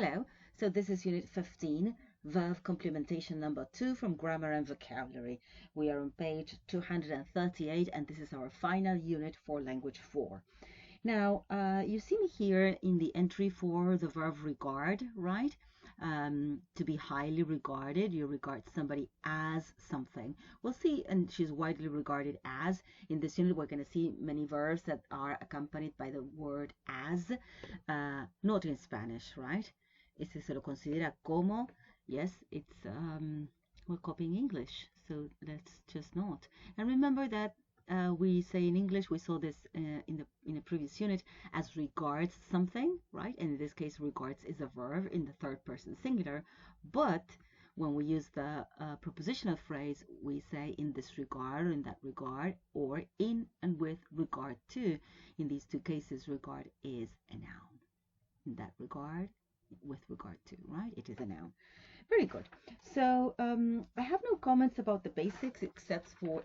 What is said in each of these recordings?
Hello, so this is Unit 15, Verb Complementation number 2 from Grammar and Vocabulary. We are on page 238 and this is our final unit for Language 4. Now, you see me here in the entry for the verb regard, right? To be highly regarded, you regard somebody as something. We'll see, and she's widely regarded as. In this unit, we're going to see many verbs that are accompanied by the word as, not in Spanish, right? Este se lo considera como, yes, it's, we're copying English, so let's just not. And remember that we say in English, we saw this in a previous unit, as regards something, right? And in this case, regards is a verb in the third person singular. But when we use the prepositional phrase, we say in this regard, or in that regard, or in and with regard to. In these two cases, regard is a noun. In that regard, with regard to, right? It is a noun. Very good. So I have no comments about the basics except for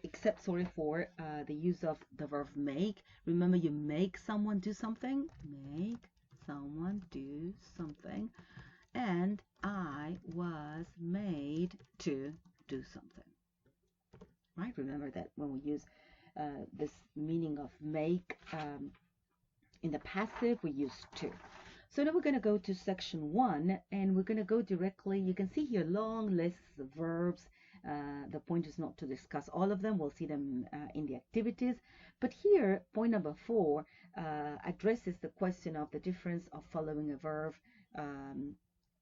the use of the verb make. Remember, you make someone do something. Make someone do something. And I was made to do something. Right? Remember that when we use this meaning of make in the passive, we use to. So now we're going to go to section 1 and we're going to go directly. You can see here long lists of verbs. The point is not to discuss all of them. We'll see them in the activities. But here, point number 4 addresses the question of the difference of following a verb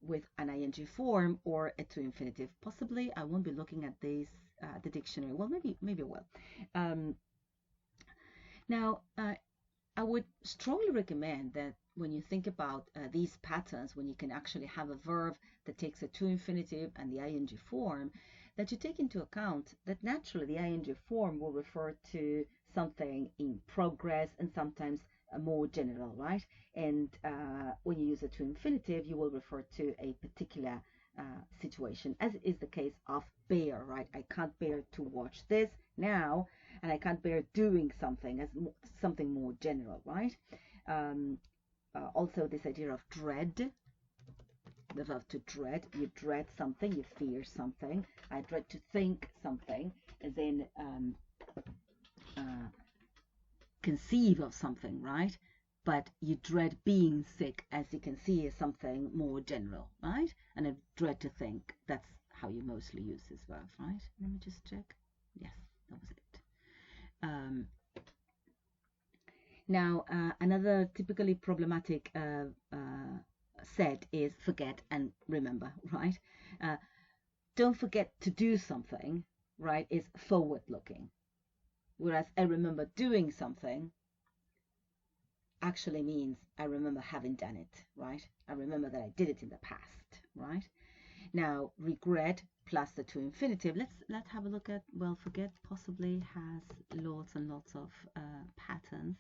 with an ing form or a to infinitive. Possibly, I won't be looking at this, the dictionary. Well, maybe I will. Now, I would strongly recommend that when you think about these patterns, when you can actually have a verb that takes a to infinitive and the ing form, that you take into account that naturally the ing form will refer to something in progress and sometimes more general, right? And when you use a to infinitive, you will refer to a particular situation, as is the case of bear, right? I can't bear to watch this now, and I can't bear doing something, as something more general, right? Also, this idea of dread, the verb to dread. You dread something, you fear something. I dread to think something, as in conceive of something, right? But you dread being sick, as you can see, is something more general, right? And I dread to think. That's how you mostly use this verb, right? Let me just check. Yes, that was it. Now, another typically problematic set is forget and remember, right? Don't forget to do something, right, is forward-looking. Whereas I remember doing something actually means I remember having done it, right? I remember that I did it in the past, right? Now, regret plus the to infinitive. Let's have a look at, well, forget possibly has lots and lots of patterns.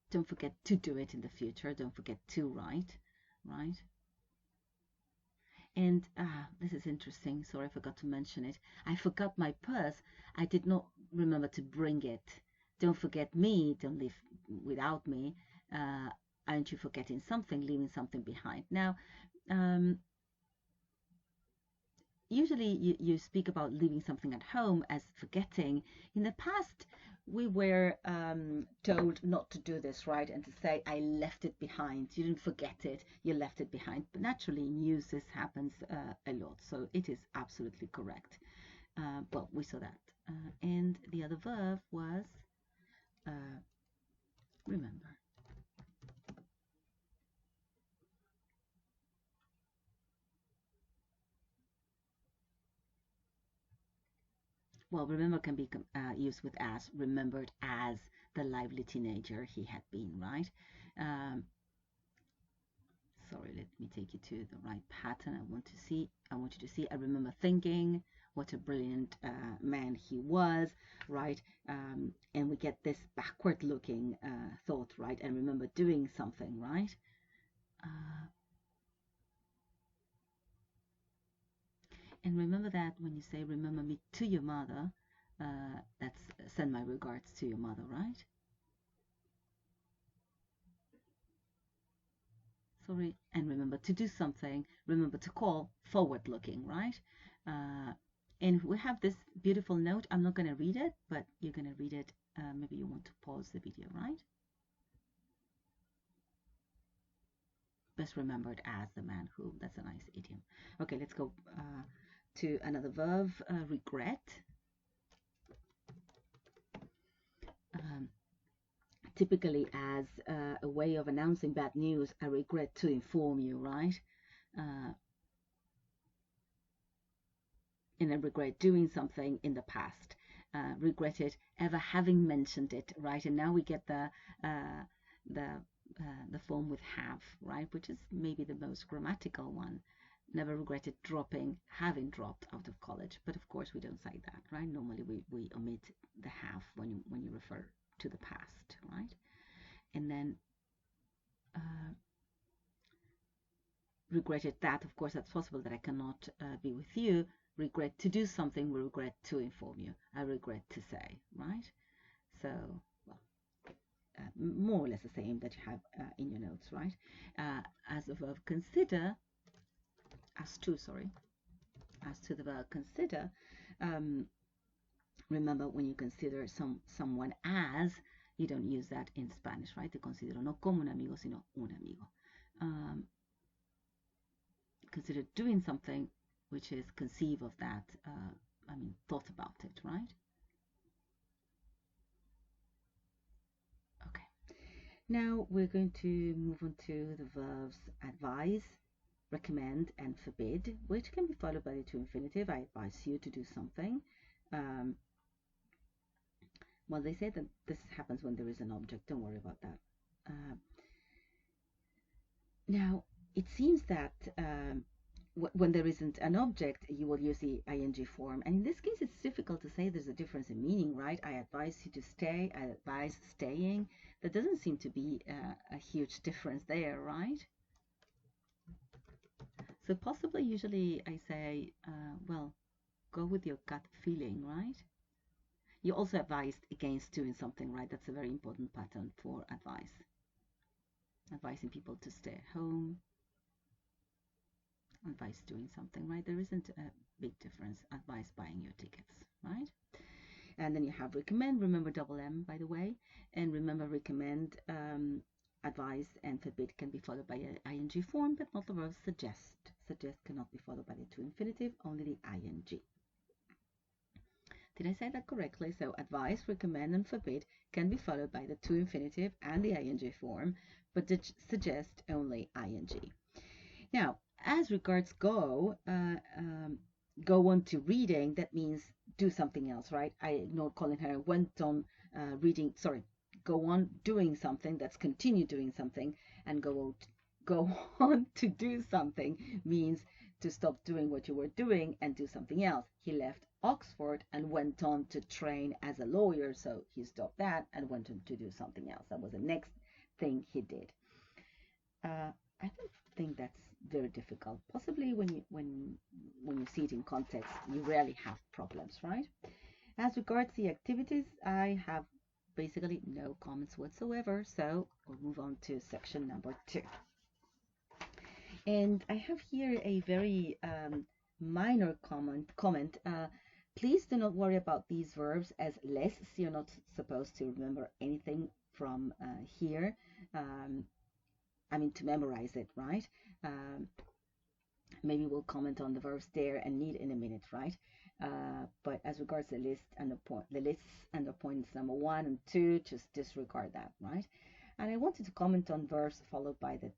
Don't forget to do it in the future. Don't forget to write, right? And this is interesting. Sorry, I forgot to mention it. I forgot my purse. I did not remember to bring it. Don't forget me. Don't leave without me. Aren't you forgetting something, leaving something behind? Now, usually you speak about leaving something at home as forgetting. In the past, we were told not to do this, right? And to say, I left it behind. You didn't forget it, you left it behind. But naturally, in use, this happens a lot. So it is absolutely correct. Well, we saw that. And the other verb was remember. Well, remember can be used with as, remembered as the lively teenager he had been, right? Sorry, let me take you to the right pattern. I want you to see, I remember thinking, what a brilliant man he was, right? And we get this backward-looking thought, right? And remember doing something, right? And remember that when you say remember me to your mother, that's send my regards to your mother, right? sorry, and remember to do something, remember to call, forward looking, right? And we have this beautiful note. I'm not going to read it, but you're going to read it. Maybe you want to pause the video, right? Best remembered as the man who. That's a nice idiom. Okay, let's go to another verb, regret. Typically as a way of announcing bad news, I regret to inform you, right? And I regret doing something in the past. Regretted ever having mentioned it, right? And now we get the form with have, right? Which is maybe the most grammatical one. Never regretted having dropped out of college. But of course we don't say that, right? Normally we omit the have when you refer to the past, right? And then regretted that, of course, that's possible that I cannot be with you. Regret to do something, we regret to inform you. I regret to say, right? So, well, more or less the same that you have in your notes, right? As the verb consider, as to the verb consider, remember when you consider someone as, you don't use that in Spanish, right? Te considero no como un amigo, sino un amigo. Consider doing something, which is conceive of that, thought about it, right? Okay. Now we're going to move on to the verbs advise, recommend, and forbid, which can be followed by the to infinitive. I advise you to do something. Well, they say that this happens when there is an object. Don't worry about that. Now, it seems that when there isn't an object, you will use the ing form. And in this case, it's difficult to say there's a difference in meaning, right? I advise you to stay. I advise staying. There doesn't seem to be a huge difference there, right? So possibly, usually I say, well, go with your gut feeling, right? You also advised against doing something, right? That's a very important pattern for advice. Advising people to stay at home. Advice doing something, right? There isn't a big difference. Advice buying your tickets, right? And then you have recommend. Remember double M, by the way. And remember recommend, advise, and forbid can be followed by an ing form, but not the verb suggest. Suggest cannot be followed by the to infinitive, only the ing. Did I say that correctly? So advise, recommend, and forbid can be followed by the to infinitive and the ing form, but suggest only ing. Now, as regards go on to reading, that means do something else, right? I ignored calling her, went on reading, sorry, go on doing something, that's continue doing something, and go on to do something means to stop doing what you were doing and do something else. He left Oxford and went on to train as a lawyer, so he stopped that and went on to do something else. That was the next thing he did. I don't think that's very difficult. Possibly when you see it in context, you rarely have problems, right? As regards the activities, I have basically no comments whatsoever, so we'll move on to section number 2. And I have here a very minor comment. Please do not worry about these verbs as lists. You're not supposed to remember anything from here. To memorize it, right? Maybe we'll comment on the verbs there and need in a minute, right? But as regards the lists and the points number 1 and 2, just disregard that, right? And I wanted to comment on verbs followed by the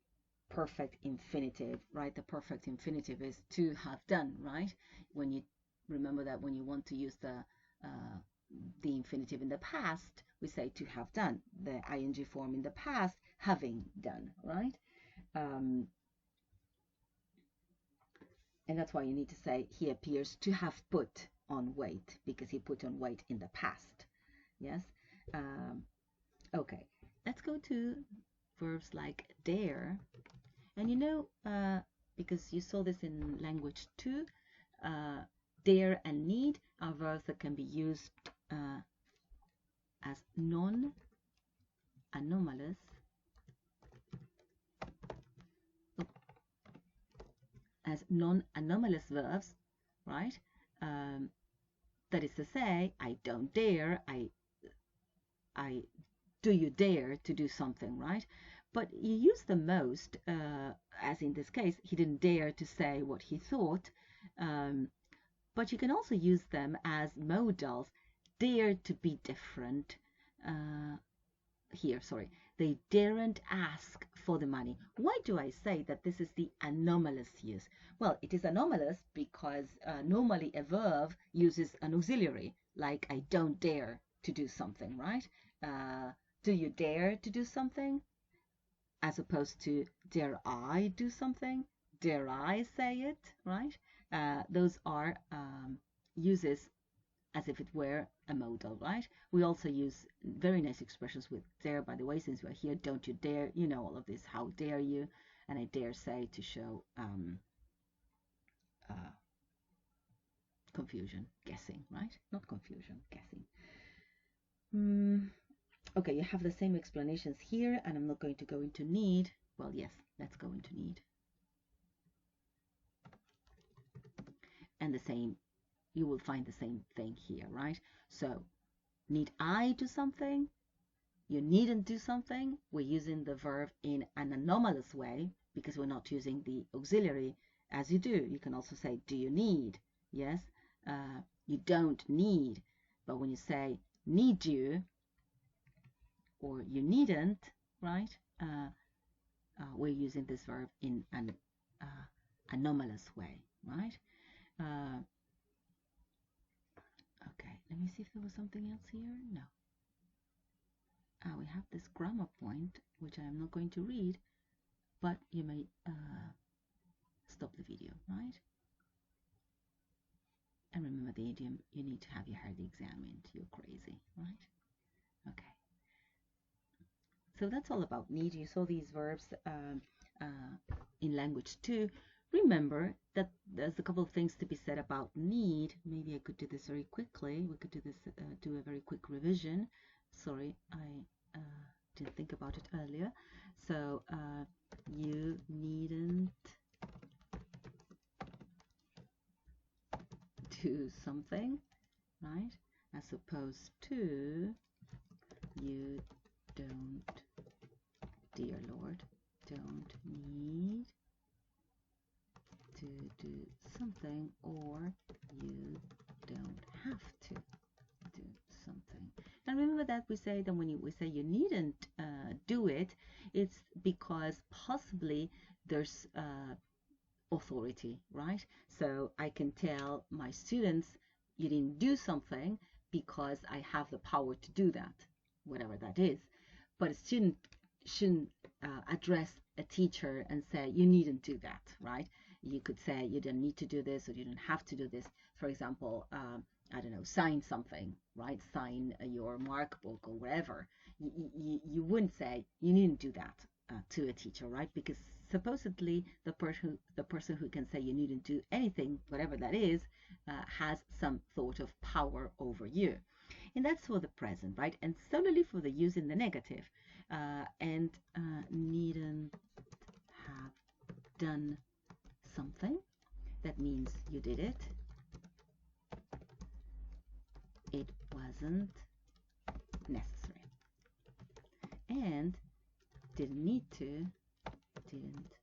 perfect infinitive, right? The perfect infinitive is to have done, right? When you remember that when you want to use the infinitive in the past, we say to have done. The ing form in the past, having done, right? And that's why you need to say he appears to have put on weight, because he put on weight in the past. Yes. Okay. Let's go to verbs like dare. And because you saw this in language 2, dare and need are verbs that can be used as non-anomalous has non-anomalous verbs, right? That is to say, I don't dare, I do you dare to do something, right? But you use them most, as in this case, he didn't dare to say what he thought. But you can also use them as modals. Dare to be different. Here, sorry. They daren't ask for the money. Why do I say that this is the anomalous use? Well, it is anomalous because normally a verb uses an auxiliary, like I don't dare to do something, right? Do you dare to do something? As opposed to dare I do something? Dare I say it, right? Those are uses as if it were a modal, right? We also use very nice expressions with dare, by the way, since we're here. Don't you dare, you know all of this. How dare you? And I dare say to show confusion, guessing, right? Not confusion, guessing. Okay, you have the same explanations here, and I'm not going to go into need. Well, yes, let's go into need. And the same, you will find the same thing here, right? So, need I do something? You needn't do something. We're using the verb in an anomalous way because we're not using the auxiliary as you do. You can also say, do you need? Yes, you don't need. But when you say need you or you needn't, right? We're using this verb in an anomalous way, right? Okay, let me see if there was something else here. No. We have this grammar point, which I am not going to read, but you may stop the video, right? And remember the idiom, you need to have your head examined. You're crazy, right? Okay. So that's all about need. You saw these verbs in language 2. Remember that there's a couple of things to be said about need. Maybe I could do this very quickly. We could do this, do a very quick revision. Sorry, I didn't think about it earlier. So you needn't do something, right? As opposed to you don't, dear Lord, don't need to do something, or you don't have to do something. And remember that we say that when we say you needn't do it, it's because possibly there's authority, right? So I can tell my students, you didn't do something because I have the power to do that, whatever that is. But a student shouldn't address a teacher and say, you needn't do that, right? You could say, you don't need to do this, or you don't have to do this. For example, I don't know, sign something, right? Sign your mark book or whatever. You wouldn't say, you needn't do that to a teacher, right? Because supposedly the person who can say you needn't do anything, whatever that is, has some sort of power over you. And that's for the present, right? And similarly for the use in the negative. And needn't have done something. That means you did it. It wasn't necessary. And didn't need to, didn't,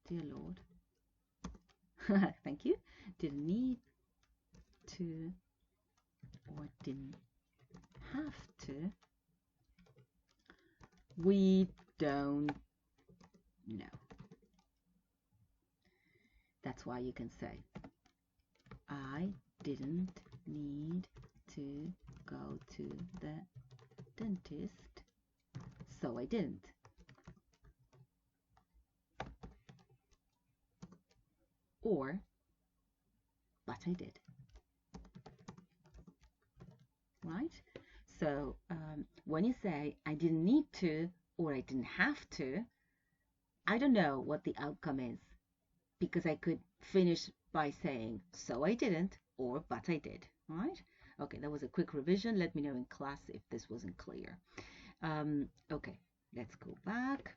dear Lord, thank you, didn't need to, or didn't have to, we don't know. That's why you can say, I didn't need to go to the dentist, so I didn't. Or, but I did. Right? So when you say, I didn't need to, or I didn't have to, I don't know what the outcome is, because I could finish by saying, so I didn't, or but I did, right? Okay, that was a quick revision. Let me know in class if this wasn't clear. Okay, let's go back.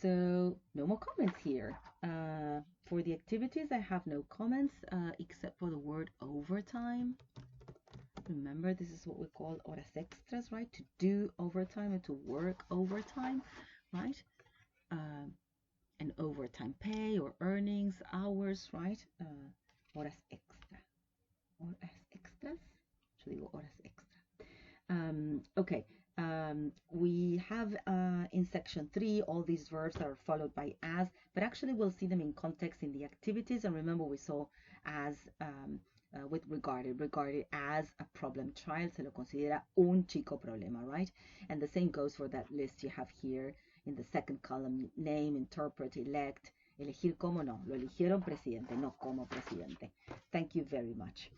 So no more comments here. For the activities, I have no comments except for the word overtime. Remember, this is what we call horas extras, right? To do overtime and to work overtime, right? And overtime pay or earnings, hours, right? Horas extra. Horas extras. Yo digo horas extra. Okay. We have in section 3 all these verbs that are followed by as, but actually we'll see them in context in the activities. And remember, we saw as with regarded as a problem child, se lo considera un chico problema, right? And the same goes for that list you have here in the second column: name, interpret, elect. Elegir como no, lo eligieron presidente, no como presidente. Thank you very much.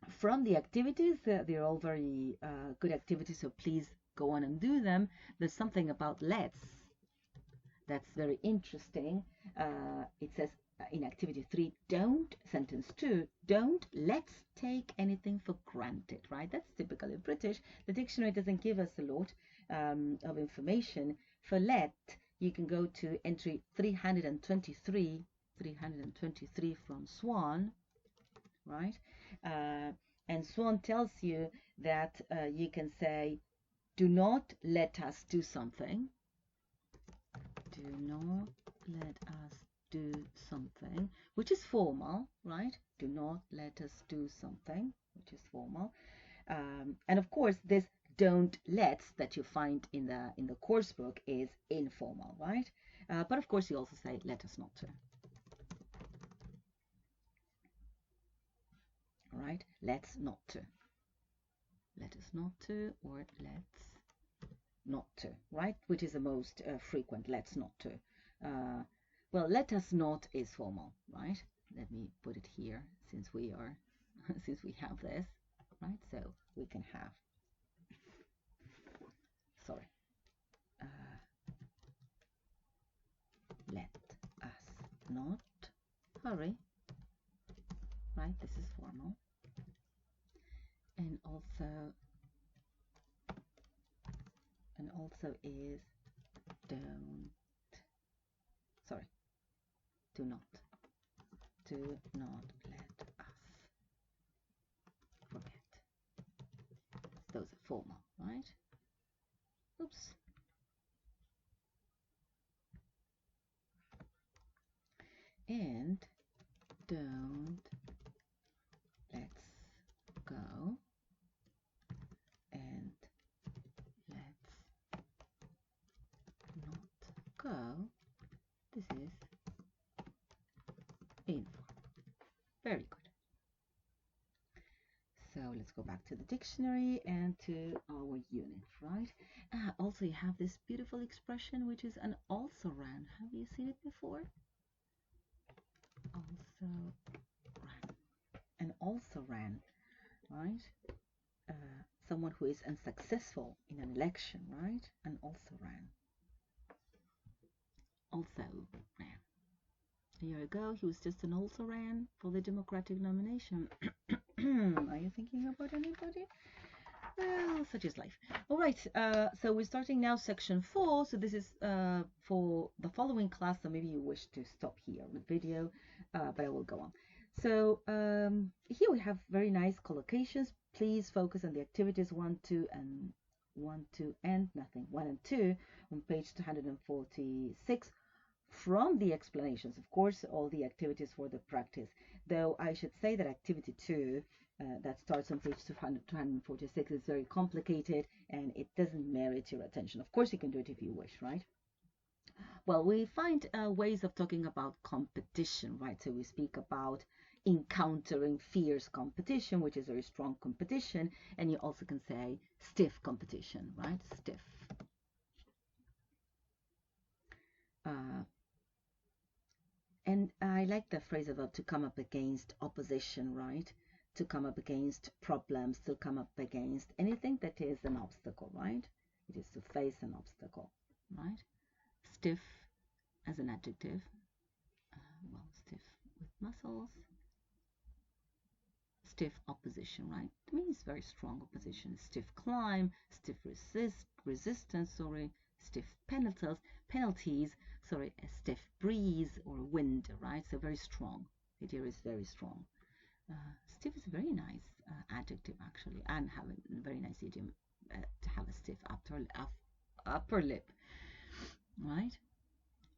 From the activities, they're all very good activities, so please go on and do them. There's something about let's that's very interesting. It says in activity 3, don't, sentence 2, don't let's take anything for granted, right? That's typically British. The dictionary doesn't give us a lot of information. For let, you can go to entry 323 from Swan, right? And Swan tells you that you can say, do not let us do something. Do not let us do something, which is formal, right? Do not let us do something, which is formal. And of course, this don't let's that you find in the course book is informal, right? But of course, you also say let us not to. Right? Let's not to. Let us not to, or let's not to, right? Which is the most frequent, let's not to. Well, let us not is formal, right? Let me put it here since we are, since we have this, right? So we can have, sorry, let us not hurry, right? This is formal. And also is don't, sorry, do not let us forget. Those are formal, right? Oops. And don't let's go and let's not go. This is informal. Very good. So let's go back to the dictionary and to our unit, right? Also, you have this beautiful expression, which is an also ran. Have you seen it before? Also ran. An also ran, right? Someone who is unsuccessful in an election, right? And also ran. Also ran. A year ago, he was just an also ran for the Democratic nomination. Are you thinking about anybody? Well, such is life. All right, so we're starting now section 4. So this is for the following class, so maybe you wish to stop here with video, but I will go on. So here we have very nice collocations. Please focus on the activities 1, 2, and 1, 2, and nothing. 1 and 2 on page 246. From the explanations, of course, all the activities for the practice. Though I should say that activity 2, that starts on page 246, is very complicated and it doesn't merit your attention. Of course, you can do it if you wish, right? Well, we find ways of talking about competition, right? So we speak about encountering fierce competition, which is very strong competition, and you also can say stiff competition, right? Stiff. And I like the phrase about to come up against opposition, right? To come up against problems, to come up against anything that is an obstacle, right? It is to face an obstacle, right? Stiff as an adjective. Well, stiff with muscles. Stiff opposition, right? It means very strong opposition. Stiff climb, stiff resistance, sorry, stiff penalties, sorry, a stiff breeze or wind, right? So very strong. The idea is very strong. Stiff is a very nice adjective actually, and have a very nice idiom to have a stiff upper lip, right?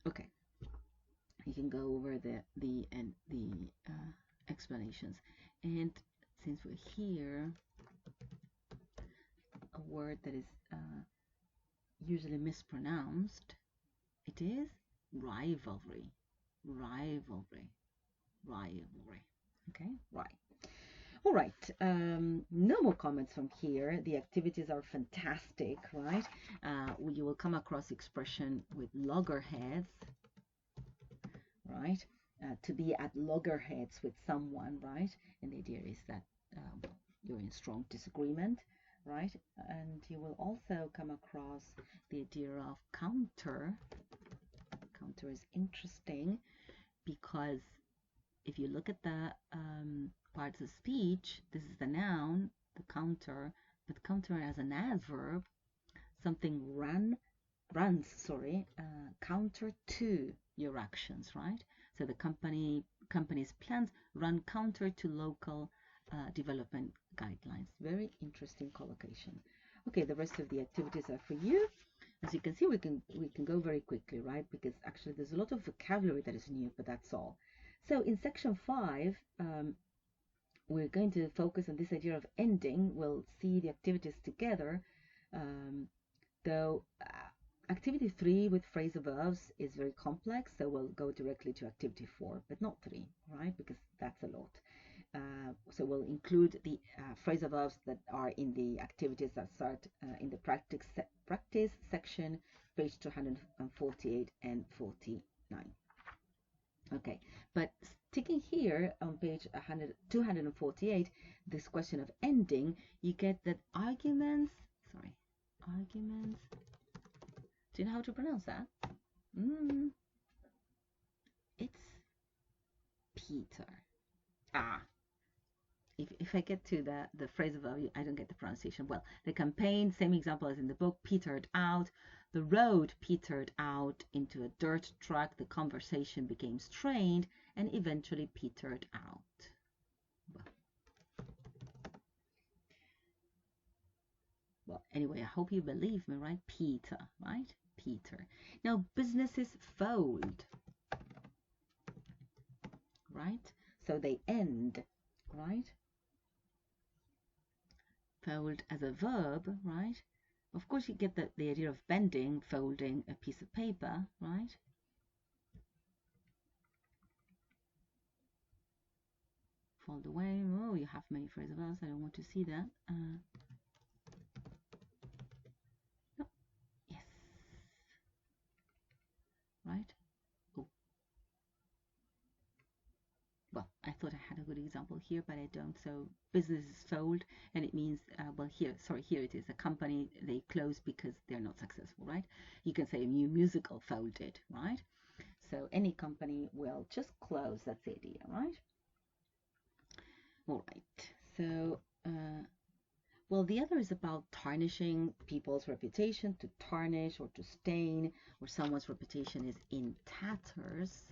Okay, you can go over the explanations. And since we're here, a word that is usually mispronounced, it is rivalry. Rivalry. Rivalry. Okay, right. All right, no more comments from here. The activities are fantastic, right? You will come across expression with loggerheads, right? To be at loggerheads with someone, right? And the idea is that you're in strong disagreement, right? And you will also come across the idea of counter. Counter is interesting because if you look at the parts of speech, this is the noun, the counter, but counter as an adverb, something runs, counter to your actions, right? So the company's plans run counter to local development guidelines. Very interesting collocation. Okay, the rest of the activities are for you. As you can see, we can go very quickly, right? Because actually there's a lot of vocabulary that is new, but that's all. So in section 5, we're going to focus on this idea of ending. We'll see the activities together, though activity 3 with phrasal verbs is very complex, so we'll go directly to activity 4, but not 3, right? Because that's a lot. So we'll include the phrasal verbs that are in the activities that start in the practice section, page 248 and 49. Okay, but sticking here on page 248, this question of ending, you get that arguments, do you know how to pronounce that? It's Peter. If I get to the phrasal verb, I don't get the pronunciation. Well, the campaign, same example as in the book, petered out. The road petered out into a dirt track. The conversation became strained and eventually petered out. Well, anyway, I hope you believe me, right? Peter, right? Peter. Now, businesses fold, right? So they end, right? Fold as a verb, right? Of course, you get the idea of bending, folding a piece of paper, right? Fold away. Oh, you have many phrasal verbs. I don't want to see that. No. Yes. Right? Oh. Well, I thought I had a good example here, but I don't. So businesses fold, and it means, well, here it is. A company, they close because they're not successful, right? You can say a new musical folded, right? So any company will just close. That's the idea, right? All right. So, well, the other is about tarnishing people's reputation, to tarnish or to stain, or someone's reputation is in tatters.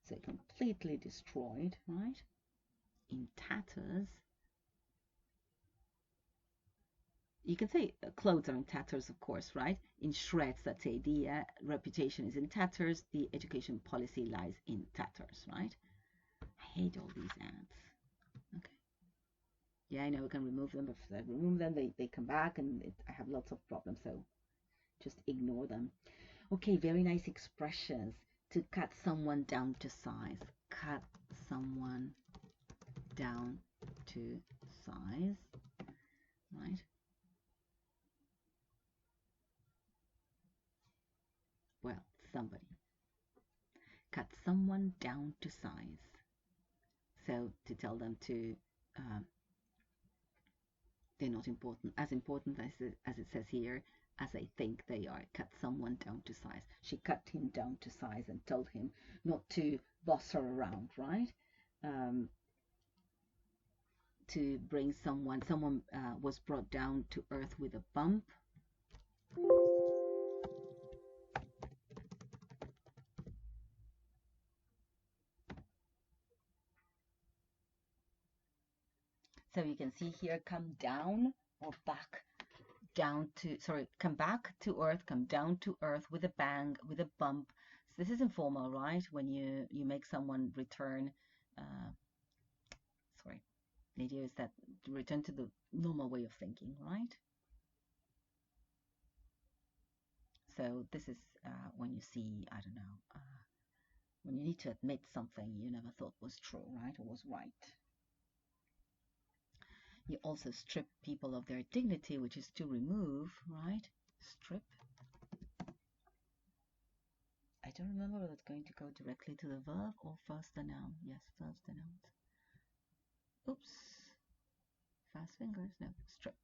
So completely destroyed, right? In tatters. You can say clothes are in tatters, of course, right? In shreds, that's the idea. Reputation is in tatters. The education policy lies in tatters, right? I hate all these ads. Okay. Yeah, I know we can remove them, but if I remove them, they come back, and I have lots of problems, so just ignore them. Okay, very nice expressions. To cut someone down to size. Cut someone down to size, right? Well, somebody. Cut someone down to size. So to tell them to, they're not important, as it says here, as I think they are. Cut someone down to size. She cut him down to size and told him not to boss her around, right? To bring someone was brought down to earth with a bump. So you can see here, come down or back down to, sorry, come back to earth, come down to earth with a bang, with a bump. So this is informal, right? When you make someone return, sorry, the idea is that to return to the normal way of thinking, right? So this is when you see, I don't know, when you need to admit something you never thought was true, right, or was right. You also strip people of their dignity, which is to remove, right? Strip. I don't remember whether it's going to go directly to the verb or first the noun. Yes, first the noun. Oops. Fast fingers. No, strip.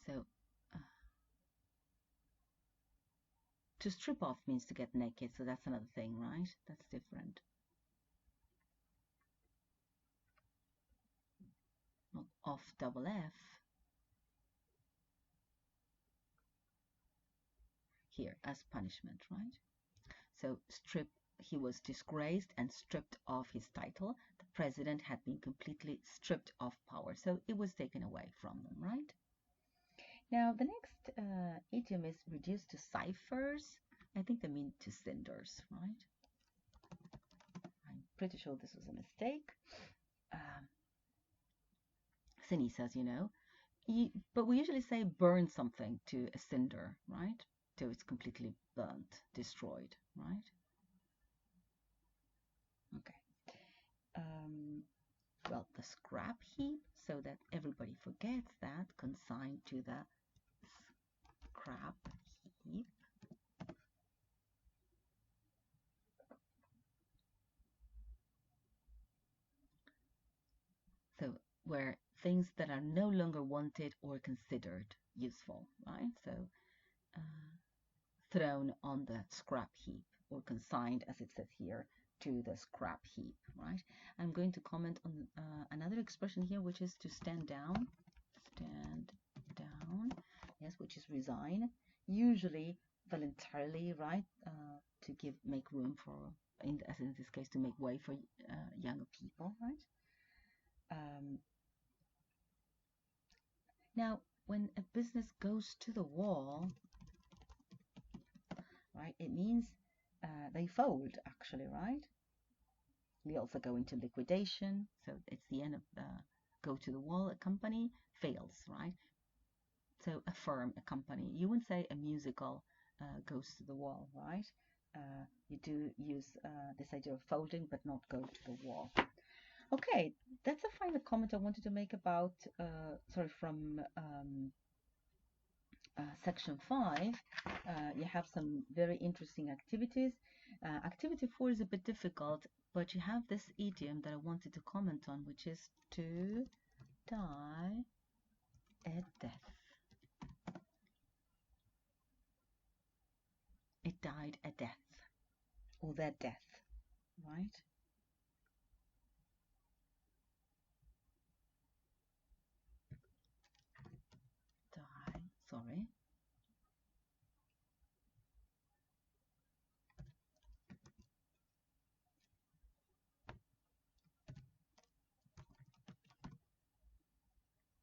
There. So, to strip off means to get naked, so that's another thing, right? That's different. Not off double F. Here, as punishment, right? So, strip, he was disgraced and stripped of his title. The president had been completely stripped of power, so it was taken away from them, right? Now, the next idiom is reduced to ciphers. I think they mean to cinders, right? I'm pretty sure this was a mistake. Cenizas, you know. But we usually say burn something to a cinder, right? So it's completely burnt, destroyed, right? Okay. Well, the scrap heap, so that everybody forgets that, consigned to the scrap heap. So where things that are no longer wanted or considered useful, right? So thrown on the scrap heap or consigned, as it says here, to the scrap heap, right? I'm going to comment on another expression here, which is to stand down. Stand down, yes, which is resign, usually voluntarily, right? To make room for, as in this case, to make way for younger people, right? Now, when a business goes to the wall, right, it means they fold, actually, right? We also go into liquidation, so it's the end of the go to the wall. A company fails, right? So a firm, a company. You wouldn't say a musical goes to the wall, right? You do use this idea of folding, but not go to the wall. Okay, that's a final comment I wanted to make about, from section 5. You have some very interesting activities. Activity 4 is a bit difficult, but you have this idiom that I wanted to comment on, which is to die a death. It died a death, or their death, right? Die, sorry.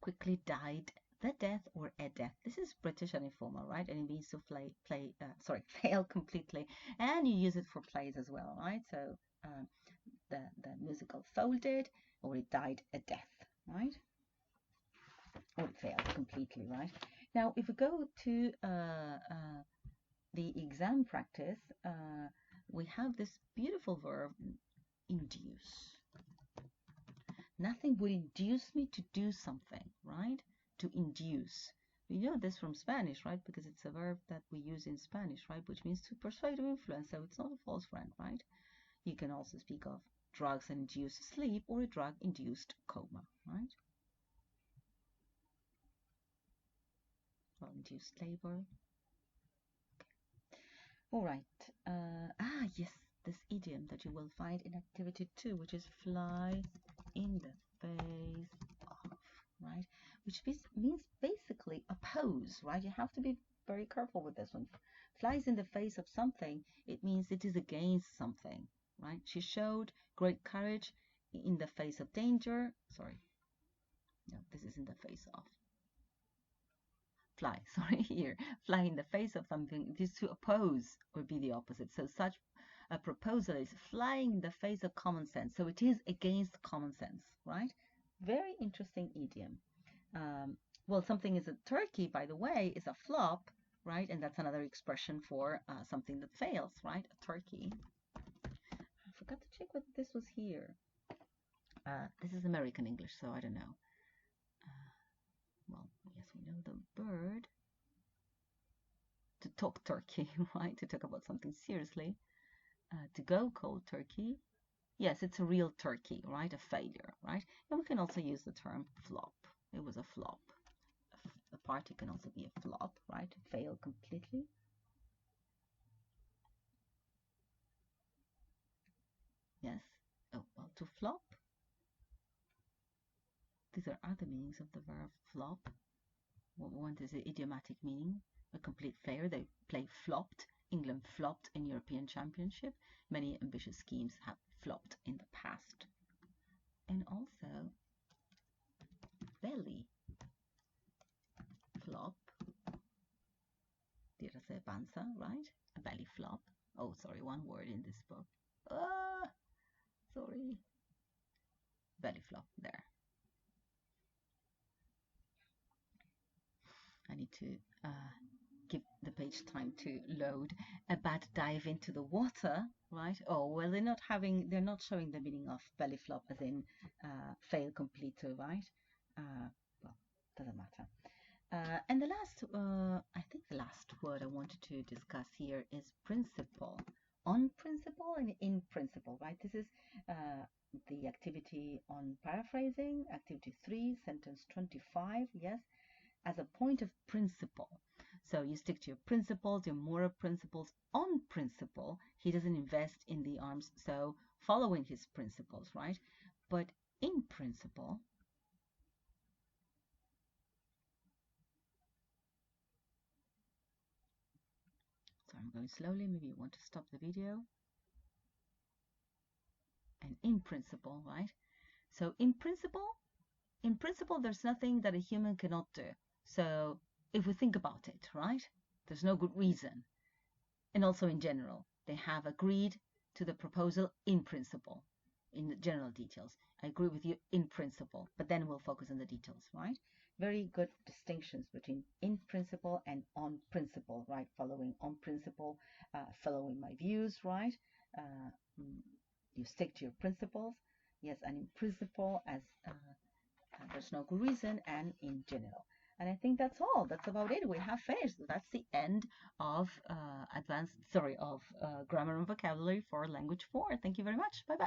Quickly died the death or a death. This is British and informal, right? And it means to fail completely. And you use it for plays as well, right? So the musical folded, or it died a death, right? Or it failed completely, right? Now, if we go to the exam practice, we have this beautiful verb, induce. Nothing would induce me to do something, right? To induce. We know this from Spanish, right? Because it's a verb that we use in Spanish, right? Which means to persuade or influence. So it's not a false friend, right? You can also speak of drugs that induce sleep or a drug-induced coma, right? Or induced labor. Okay. All right. Yes, this idiom that you will find in activity 2, which is fly in the face of, right? Which means basically oppose, right? You have to be very careful with this one. Flies in the face of something, it means it is against something, right? She showed great courage in the face of danger. Sorry, no, this is in the face of. Fly, sorry, here. Fly in the face of something. It is to oppose or be the opposite. So such a proposal is flying in the face of common sense. So it is against common sense, right? Very interesting idiom. Well, something is a turkey, by the way, is a flop, right? And that's another expression for something that fails, right? A turkey. I forgot to check whether this was here. This is American English, so I don't know. Well, yes, we know the bird. To talk turkey, right? To talk about something seriously. To go cold turkey. Yes, it's a real turkey, right? A failure, right? And we can also use the term flop. It was a flop. A party can also be a flop, right? Fail completely. Yes. Oh, well, to flop. These are other meanings of the verb flop. One is the idiomatic meaning, a complete failure. They play flopped. England flopped in European Championship. Many ambitious schemes have flopped in the past. And also belly flop. Dirase panza, right? A belly flop. Oh, sorry, one word in this book. Sorry. Belly flop there. I need to give the page time to load. A bad dive into the water, right? Oh, well, they're not showing the meaning of belly flop as in fail completo, right? Well, doesn't matter. And the last, I think the last word I wanted to discuss here is principle. On principle and in principle, right? This is the activity on paraphrasing, activity 3, sentence 25, yes, as a point of principle. So you stick to your principles, your moral principles. On principle, he doesn't invest in the arms, so following his principles, right? But in principle, so I'm going slowly, maybe you want to stop the video. And in principle, right? So in principle, there's nothing that a human cannot do. So if we think about it, right? There's no good reason. And also in general, they have agreed to the proposal in principle, in the general details. I agree with you in principle, but then we'll focus on the details, right? Very good distinctions between in principle and on principle, right? Following on principle, following my views, right? You stick to your principles, yes, and in principle as there's no good reason, and in general. And I think that's all. That's about it. We have finished. That's the end of grammar and vocabulary for language 4. Thank you very much. Bye bye.